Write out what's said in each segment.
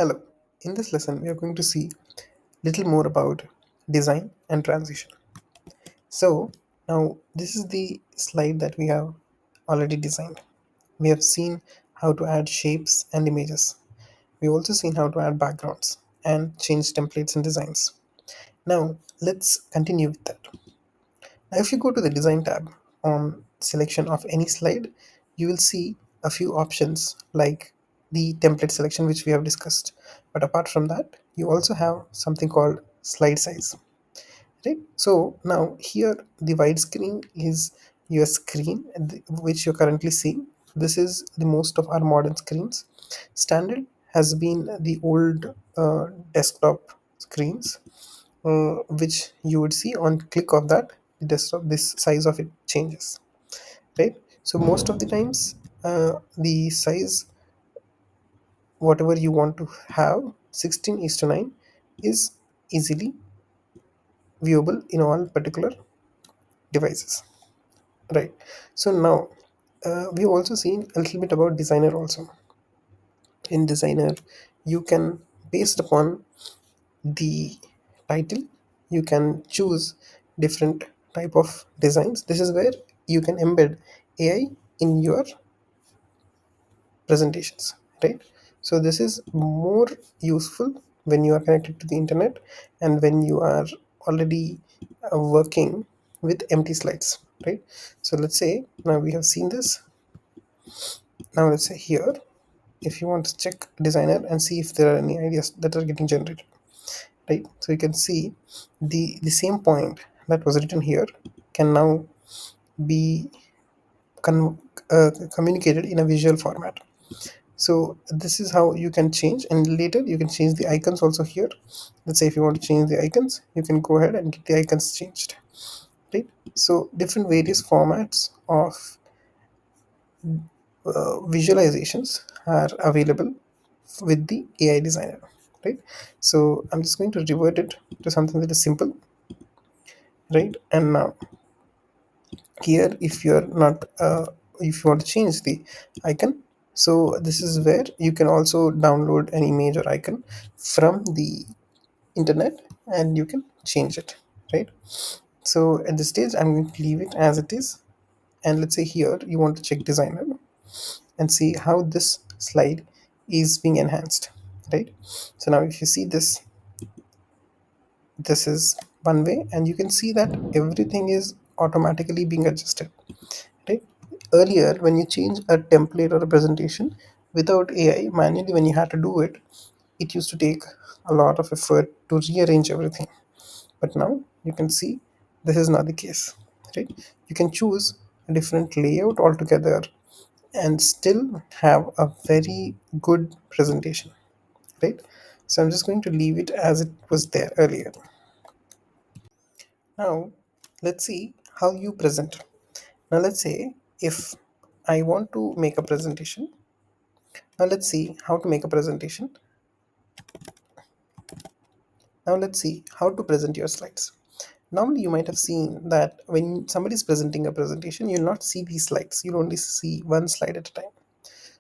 Hello, in this lesson we are going to see little more about design and transition. So now this is the slide that we have already designed. We have seen how to add shapes and images. We also seen how to add backgrounds and change templates and designs. Now let's continue with that. Now if you go to the design tab on selection of any slide, you will see a few options like the template selection which we have discussed. But apart from that, you also have something called slide size. Right? So now here the widescreen is your screen which you're currently seeing. This is the most of our modern screens. Standard has been the old desktop screens, which you would see on click of that the desktop, this size of it changes, right? So most of the times the size whatever you want to have, 16 is to 9, is easily viewable in all particular devices, right? So now we've also seen a little bit about designer also. In designer, you can, based upon the title, you can choose different type of designs. This is where you can embed AI in your presentations, right? So this is more useful when you are connected to the internet and when you are already working with empty slides, right? So let's say now we have seen this. Now let's say here, if you want to check designer and see if there are any ideas that are getting generated, right? So you can see the same point that was written here can now be communicated in a visual format. So this is how you can change, and later you can change the icons also here. Let's say if you want to change the icons, you can go ahead and get the icons changed, right? So different various formats of visualizations are available with the AI designer, right? So I'm just going to revert it to something that is simple, right? And now here, if you're not if you want to change the icon, so this is where you can also download an image or icon from the internet and you can change it, right? So at this stage I'm going to leave it as it is, and let's say here you want to check designer and see how this slide is being enhanced, right? So now if you see this, this is one way, and you can see that everything is automatically being adjusted, right? Earlier, when you change a template or a presentation without AI manually, when you had to do it, it used to take a lot of effort to rearrange everything. But now you can see this is not the case, right? You can choose a different layout altogether and still have a very good presentation, right? So I'm just going to leave it as it was there earlier. Now let's see how you present. Now let's say if I want to make a presentation. Now let's see how to make a presentation. Now let's see how to present your slides. Normally you might have seen that when somebody is presenting a presentation, you'll not see these slides. You'll only see one slide at a time.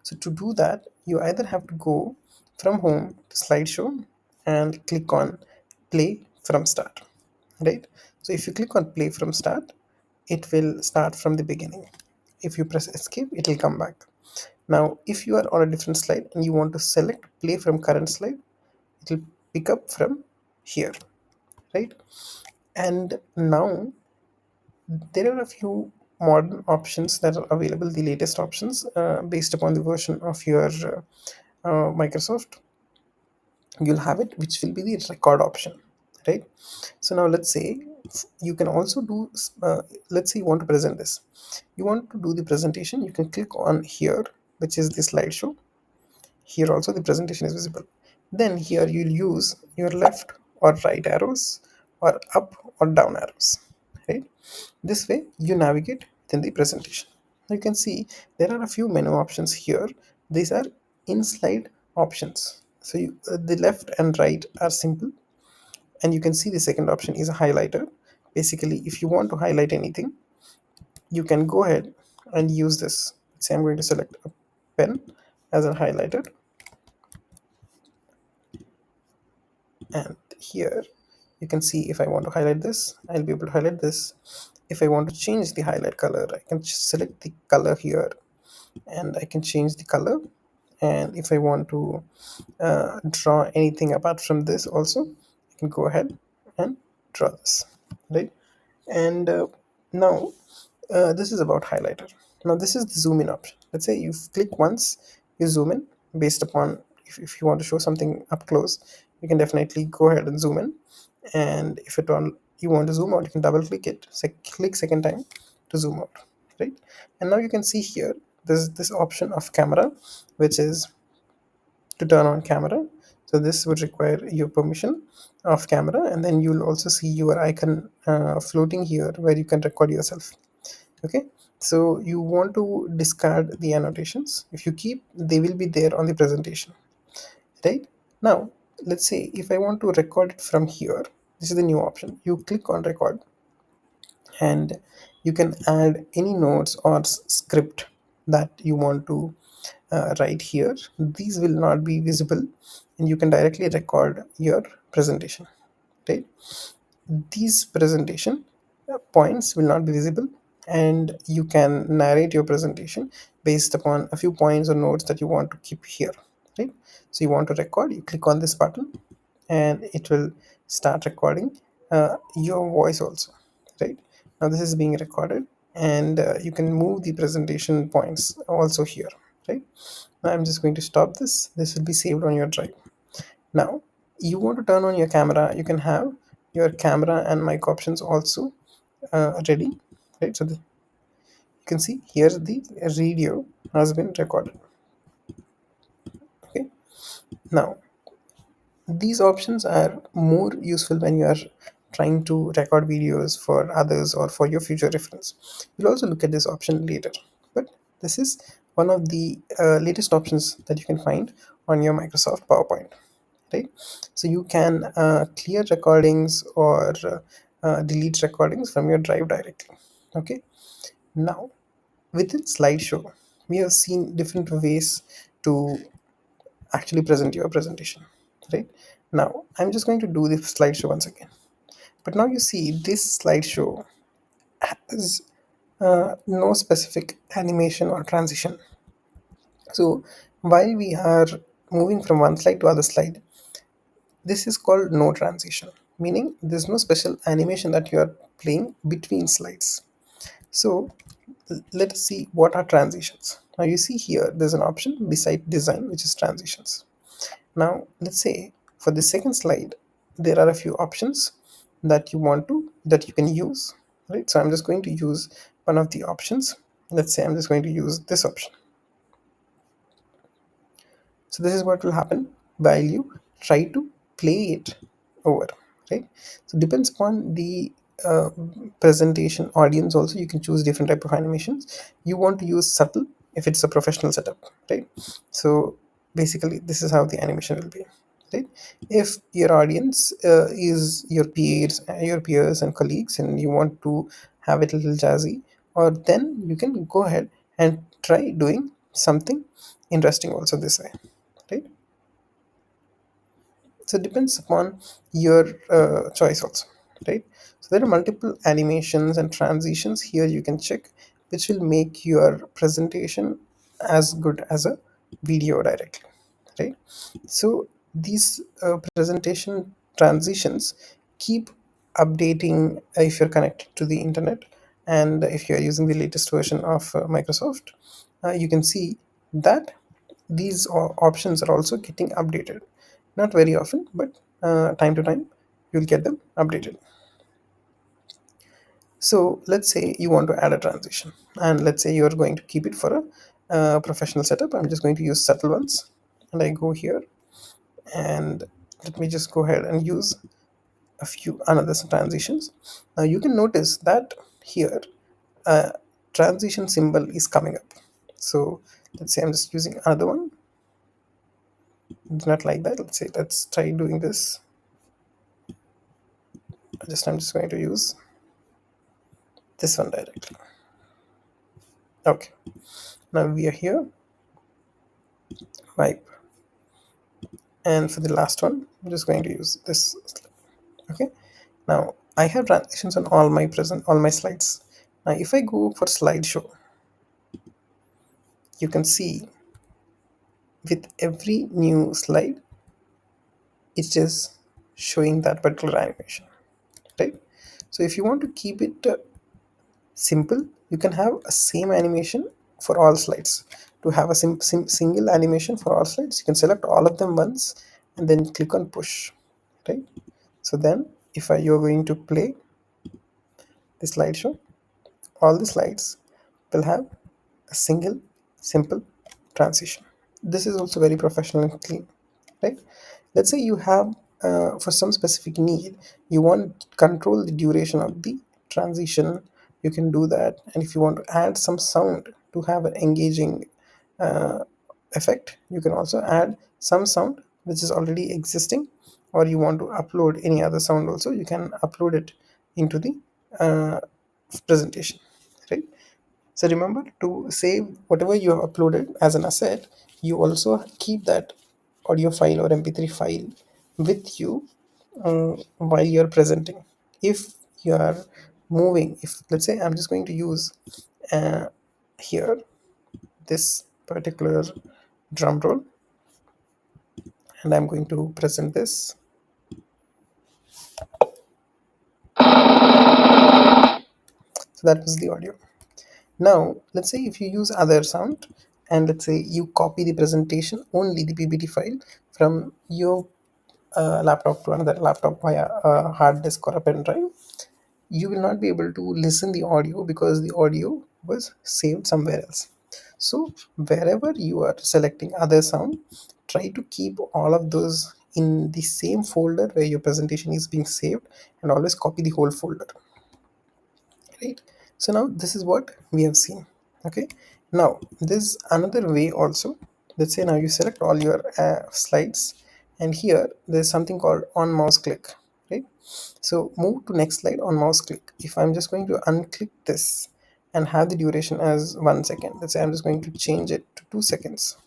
So to do that, you either have to go from home to slideshow and click on play from start, right? So if you click on play from start, it will start from the beginning. If you press escape, it will come back. Now if you are on a different slide and you want to select play from current slide, it will pick up from here, right? And now there are a few modern options that are available, the latest options based upon the version of your Microsoft. You'll have it, which will be the record option, right? So now let's say you can also do let's say you want to present this, you want to do the presentation, you can click on here, which is the slideshow. Here also the presentation is visible. Then here you'll use your left or right arrows or up or down arrows, right? This way you navigate within the presentation. You can see there are a few menu options here. These are in slide options. So the left and right are simple, and you can see the second option is a highlighter. Basically, if you want to highlight anything, you can go ahead and use this. Say I'm going to select a pen as a highlighter, And here you can see, if I want to highlight this, I'll be able to highlight this. If I want to change the highlight color, I can just select the color here and I can change the color. And if I want to draw anything apart from this also, I can go ahead and draw this, right? And now this is about highlighter. Now this is the zoom in option. Let's say you click once, you zoom in based upon, if you want to show something up close, you can definitely go ahead and zoom in. And if at all you want to zoom out, you can double click it, click second time to zoom out, right? And now you can see here there's this option of camera, which is to turn on camera. So this would require your permission of camera, and then you'll also see your icon floating here where you can record yourself. Okay, so you want to discard the annotations. If you keep, they will be there on the presentation, right? Now let's say if I want to record it from here, this is the new option. You click on record and you can add any notes or script that you want to write here. These will not be visible and you can directly record your presentation, right? These presentation points will not be visible, and you can narrate your presentation based upon a few points or notes that you want to keep here, right? So you want to record, you click on this button and it will start recording your voice also, right? Now this is being recorded, and you can move the presentation points also here, right? Now I'm just going to stop this. This will be saved on your drive. Now you want to turn on your camera, you can have your camera and mic options also ready, right? So you can see here the video has been recorded. Okay, now these options are more useful when you are trying to record videos for others or for your future reference. We'll also look at this option later, but this is one of the latest options that you can find on your Microsoft PowerPoint, right? So you can clear recordings or delete recordings from your drive directly. Okay, now within slideshow we have seen different ways to actually present your presentation, right? Now I'm just going to do the slideshow once again, but now you see this slideshow has no specific animation or transition. So while we are moving from one slide to other slide, this is called no transition, meaning there's no special animation that you are playing between slides. So let us see what are transitions. Now you see here there's an option beside design which is transitions. Now let's say for the second slide there are a few options that you can use, right? So I'm just going to use one of the options. Let's say I'm just going to use this option. So this is what will happen while you try to play it over, right? So depends upon the uh, presentation audience also, you can choose different type of animations. You want to use subtle if it's a professional setup, right? So basically this is how the animation will be, right? If your audience is your peers and colleagues, and you want to have it a little jazzy, or then you can go ahead and try doing something interesting also this way, right? So it depends upon your choice also, right? So there are multiple animations and transitions here you can check, which will make your presentation as good as a video directly, right? So these presentation transitions keep updating if you're connected to the internet, and if you're using the latest version of Microsoft, you can see that these options are also getting updated. Not very often, but time to time you'll get them updated. So let's say you want to add a transition, and let's say you're going to keep it for a professional setup. I'm just going to use subtle ones, and I go here, and let me just go ahead and use a few another transitions. Now you can notice that here a transition symbol is coming up. So let's say I'm just using another one. It's not like that. Let's say let's try doing this. I'm just going to use this one directly. Okay, now we are here, wipe, and for the last one I'm just going to use this. Okay, now I have transitions on all my slides. Now if I go for slideshow, you can see with every new slide it's just showing that particular animation, right? So if you want to keep it simple, you can have a same animation for all slides. To have a single animation for all slides, you can select all of them once and then click on push, right? So then if you're going to play the slideshow, all the slides will have a single simple transition. This is also very professional and clean, right? Let's say you have for some specific need, you want to control the duration of the transition, you can do that. And if you want to add some sound to have an engaging uh, effect, you can also add some sound which is already existing, or you want to upload any other sound also, you can upload it into the uh, presentation, right? So remember to save whatever you have uploaded as an asset. You also keep that audio file or mp3 file with you while you're presenting. If you are moving, if let's say I'm just going to use uh, here this particular drum roll, and I'm going to present this. So that was the audio. Now let's say if you use other sound, and let's say you copy the presentation, only the PPT file, from your laptop to another laptop via a hard disk or a pen drive, you will not be able to listen the audio because the audio was saved somewhere else. So wherever you are selecting other sound, try to keep all of those in the same folder where your presentation is being saved, and always copy the whole folder, right? So now this is what we have seen. Okay, now there's another way also. Let's say now you select all your slides, and here there's something called on mouse click, right? So move to next slide on mouse click. If I'm just going to unclick this and have the duration as 1 second, let's say I'm just going to change it to 2 seconds,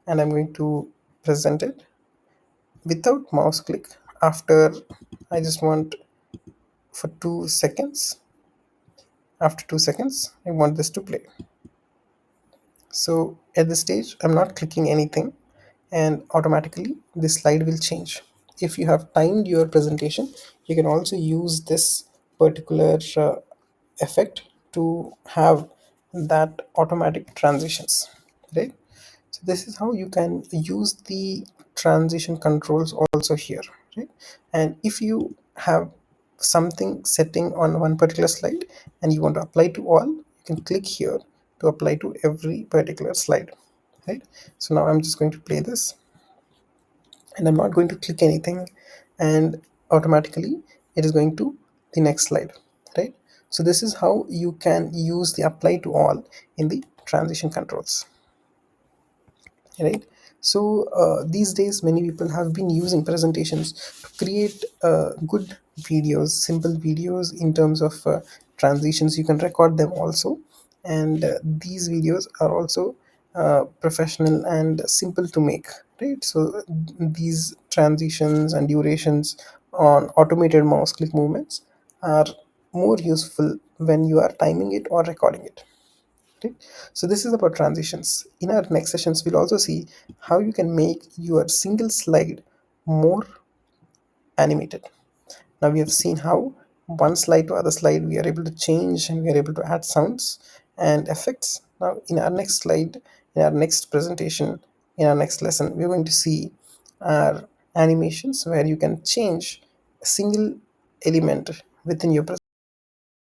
and I'm going to present it without mouse click. After, I just want for 2 seconds, after 2 seconds I want this to play. So at this stage I'm not clicking anything, and automatically this slide will change. If you have timed your presentation, you can also use this particular effect to have that automatic transitions, right? So this is how you can use the transition controls also here, right? And if you have something setting on one particular slide and you want to apply to all, you can click here to apply to every particular slide, right? So now I'm just going to play this, and I'm not going to click anything, and automatically it is going to the next slide, right? So this is how you can use the apply to all in the transition controls, right? So these days many people have been using presentations to create good videos, simple videos in terms of transitions. You can record them also, and these videos are also professional and simple to make, right? So these transitions and durations on automated mouse click movements are more useful when you are timing it or recording it. Right? So this is about transitions. In our next sessions, we'll also see how you can make your single slide more animated. Now we have seen how one slide to other slide we are able to change, and we are able to add sounds and effects. Now in our next slide, in our next presentation, in our next lesson, we're going to see our animations where you can change a single element within your presentation.